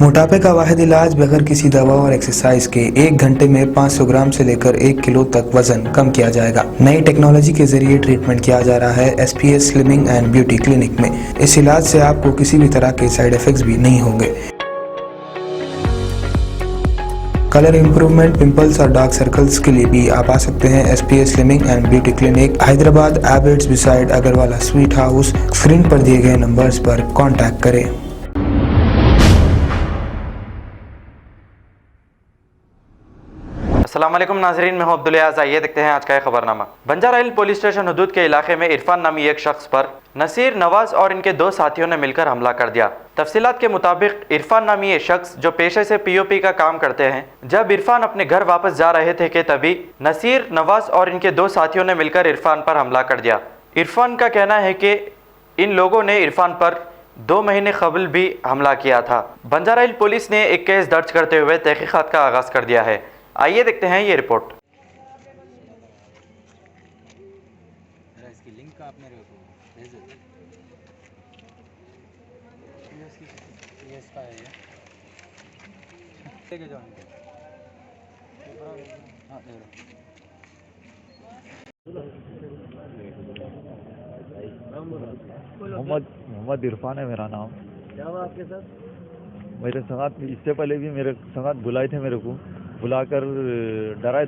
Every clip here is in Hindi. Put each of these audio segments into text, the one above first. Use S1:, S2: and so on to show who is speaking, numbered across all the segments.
S1: मोटापे का वाहिद इलाज बगैर किसी दवा और एक्सरसाइज के 1 घंटे में 500 ग्राम से लेकर 1 किलो तक वजन कम किया जाएगा। नई टेक्नोलॉजी के जरिए ट्रीटमेंट किया जा रहा है SPS slimming and beauty clinic में। इस इलाज से आपको किसी भी तरह के साइड इफेक्ट्स भी नहीं होंगे। कलर इंप्रूवमेंट, पिंपल्स और डार्क सर्कल्स के लिए भी आप आ सकते हैं SPS slimming and beauty clinic, Hyderabad, एबर्ट्स beside Agrawala sweet house. Screen पर दिए गए नंबर्स पर कॉन्टैक्ट करें।
S2: अस्सलाम वालेकुम नाजरीन, मैं हूं अब्दुल याज़। आइए देखते हैं आज का खबरनामा। बंजारा हिल पुलिस स्टेशन हदूद के इलाके में इरफान नामी एक शख्स पर नसीर, नवाज और इनके 2 साथियों ने मिलकर हमला कर दिया। तफसीलात के मुताबिक इरफान नामी ये शख्स जो पेशे से POP का काम करते हैं, जब इरफान अपने घर वापस जा रहे थे कि तभी नसीर, नवाज और इनके 2 साथियों ने मिलकर इरफान पर हमला कर दिया। इरफान का कहना है कि इन लोगों ने इरफान पर 2 महीने कबल भी हमला किया था। बंजारा हिल पुलिस ने एक केस दर्ज करते हुए तहकीकात का आगाज कर दिया है। आइए देखते हैं ये रिपोर्ट।
S3: इसकी लिंक आप मेरे को भेज दो। ये इसका है ये लेके जाओ इनको। हाँ दे दो।
S4: मोहम्मद इरफान है मेरा नाम।
S3: क्या हुआ आपके साथ?
S4: मेरे संगात इससे पहले भी मेरे संगात बुलाए थे, मेरे को बुलाकर डराए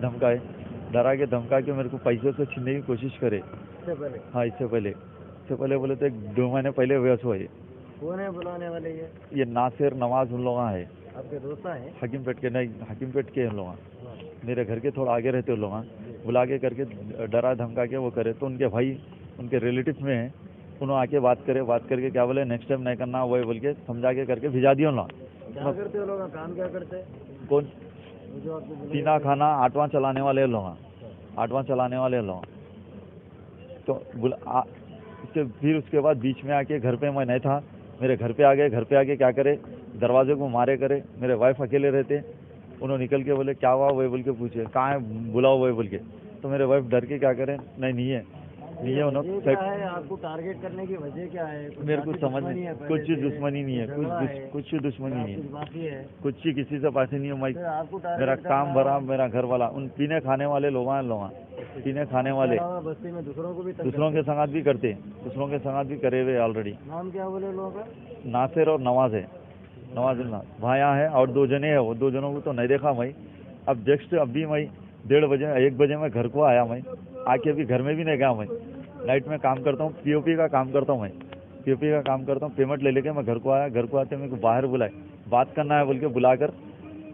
S4: डरा के धमका के मेरे को पैसे से छीनने की कोशिश करे।
S3: इससे पहले?
S4: हाँ, इससे पहले बोले तो 2 महीने पहले वैस हुआ।
S3: कौन है बुलाने वाले?
S4: ये नासिर, नवाज उन लोग है।
S3: आपके दोस्त हैं?
S4: हकीमपेट के नहीं, हकीमपेट के उन लोग मेरे घर के थोड़ा आगे रहते उन लोग। बुला के करके डरा धमका के वो करे तो उनके भाई, उनके रिलेटिव में हैं, उन्होंने आके बात करके क्या बोले नेक्स्ट टाइम नहीं करना वही बोल के समझा के करके भिजा दिया उन लोग।
S3: क्या करते हो लोग? काम क्या करते?
S4: कौन? पीना खाना आठवां चलाने वाले लोग। तो फिर उसके बाद बीच में आके घर पे मैं नहीं था, मेरे घर पे आ गए। घर पे आके क्या करे, दरवाजे को मारे करे। मेरे वाइफ अकेले रहते, उन्होंने निकल के बोले क्या हुआ वही बोल के पूछे, कहाँ है बुलाओ वही बोल के। तो मेरे वाइफ डर के क्या करे, नहीं है उन्होंने।
S3: आपको टारगेट करने की वजह क्या है?
S4: मेरे को समझ नहीं, कुछ दुश्मनी नहीं है, कुछ दुश्मनी नहीं है, कुछ ही किसी से पास नहीं है। मेरा काम भरा, मेरा घर वाला, उन पीने खाने वाले लोग पीने खाने वाले
S3: बस्ती में
S4: दूसरों के संगात भी करते, दूसरों के संगात भी करे हुए ऑलरेडी।
S3: नाम क्या बोले लोगों का?
S4: नासिर और नवाज है, भाया है और 2 जने हैं। वो 2 जनों को तो नहीं देखा मैं। अब जस्ट अभी मैं 1:30 बजे मैं घर को आया। मैं आके अभी घर में भी नहीं गया। मैं नाइट में काम करता हूँ, POP का काम करता हूँ। पेमेंट ले लेके मैं घर को आया। घर को आते मेरे को बाहर बुलाए, बात करना है बोल के बुलाकर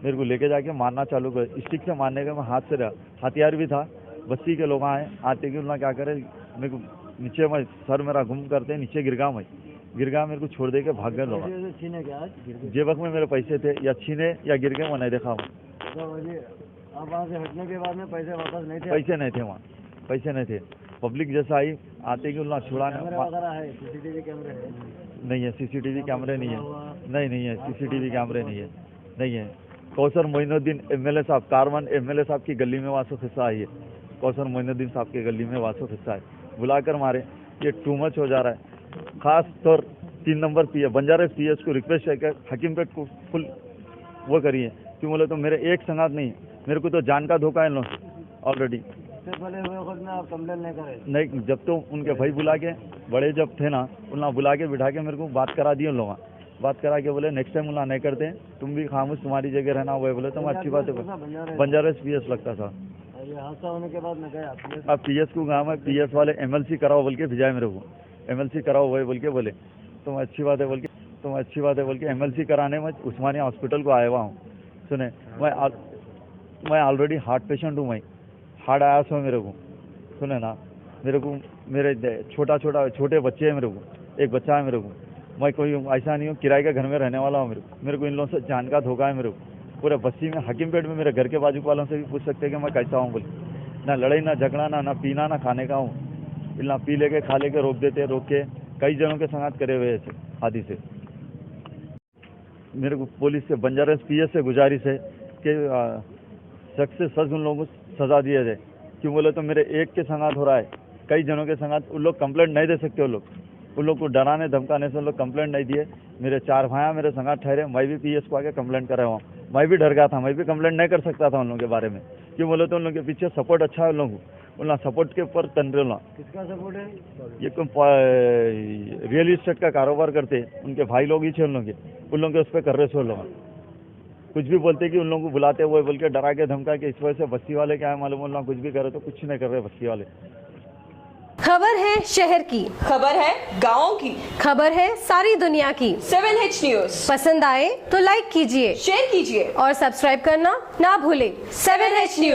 S4: मेरे को लेके जाके मारना चालू कर। स्टिक से मारने का मैं हाथ से रहा, हथियार भी था। बस्ती के लोग आए, आते कि उन्होंने क्या करे, मेरे को नीचे मैं सर मेरा घूम करते नीचे गिर गया। मेरे को छोड़ दे के भाग गए लोग। जेबक में मेरे पैसे थे, या छीने या गिर गए, मैं नहीं देखा।
S3: अब वहाँ से हटने के बाद में पैसे वापस नहीं थे?
S4: पैसे नहीं थे। पब्लिक जैसा आई, आते कि उन्होंने छुड़ाने।
S3: CCTV कैमरे है?
S4: नहीं है, CCTV कैमरे नहीं है। नहीं है, CCTV कैमरे नहीं है। कौसर मोइनुद्दीन MLA साहब, कारवन MLA साहब की गली में वासो हिस्सा आई है। कौसर मोइनुद्दीन साहब की गली में वासो हिस्सा है। बुलाकर मारे, ये टू मच हो जा रहा है। खास तौर 3 नंबर PS बंजारा PS को रिक्वेस्ट है कि हकीमपेट को फुल वो करिए। क्यों बोले तो मेरे एक संगात नहीं, मेरे को तो जान का धोखा है ऑलरेडी।
S3: पहले हुए खुद में आप कंप्लेन नहीं करे?
S4: नहीं, जब तो उनके भाई बुला के, बड़े जब थे ना, उन्होंने बुला के बिठा के मेरे को बात करा दी। उन लोग बात करा के बोले नेक्स्ट टाइम उन्होंने नहीं करते, तुम भी खामोश तुम्हारी जगह रहना। वो बोले तो मैं अच्छी बात है। बंजारा PS लगता था।
S3: ये हादसा होने के बाद में गया
S4: अब PS को गाँव में PS वाले MLC कराओ बोल के भिजाए मेरे को। MLC कराओ वही बोल के बोले तो मैं अच्छी बात है बोल के MLC कराने में उस्मानिया हॉस्पिटल को आया हुआ हूँ। सुने, मैं ऑलरेडी हार्ट पेशेंट हूँ। मैं हार्ट आया सो मेरे को, सुने ना, मेरे छोटे बच्चे हैं। मेरे को एक बच्चा है। मेरे को मैं कोई ऐसा नहीं हूँ किराए के घर में रहने वाला हूँ। मेरे को इन लोगों से जान का धोखा है। मेरे को पूरे बस्ती में, हकीमपेट में, मेरे घर के बाजू वालों से भी पूछ सकते हैं कि मैं कैसा हूँ बोल। ना लड़ाई, ना झगड़ा, ना पीना, ना खाने का हूँ। ना पी लेके खा लेके रोक के कई जनों के संगात करे हुए ऐसे आदि से। मेरे को पुलिस से, बंजारा PS से गुजारिश है कि सख्त से सख्त उन लोगों को सजा दिया जाए। क्यों बोले तो मेरे एक के संगात हो रहा है, कई जनों के संगात। उन लोग कंप्लेंट नहीं दे सकते। उन लोग को डराने धमकाने से उन लोग कंप्लेंट नहीं दिए। मेरे 4 भाई मेरे संगात ठहरे, मैं भी पीएस को आके कंप्लेंट कराया हूँ। मैं भी डर गया था, मैं भी कंप्लेंट नहीं कर सकता था उन लोगों के बारे में। क्यों बोले तो उन लोगों के पीछे सपोर्ट अच्छा है उन लोगों को, उन सपोर्ट के ऊपर तंत्र
S3: किसका सपोर्ट है?
S4: ये रियल इस्टेट का कारोबार करते, उनके भाई लोग ही थे उन लोगों के उस पर कर रहे थे लोग। कुछ भी बोलते कि उन लोगों को बुलाते हुए बोल के डरा के धमका के, इस वजह से बस्ती वाले क्या है मालूम, उन लोग कुछ भी करे तो कुछ नहीं कर रहे बस्ती वाले।
S5: खबर है शहर की,
S6: खबर है गाँव की,
S5: खबर है सारी दुनिया की।
S6: 7H न्यूज
S5: पसंद आए तो लाइक कीजिए,
S6: शेयर कीजिए
S5: और सब्सक्राइब करना ना भूलें।
S6: 7H news.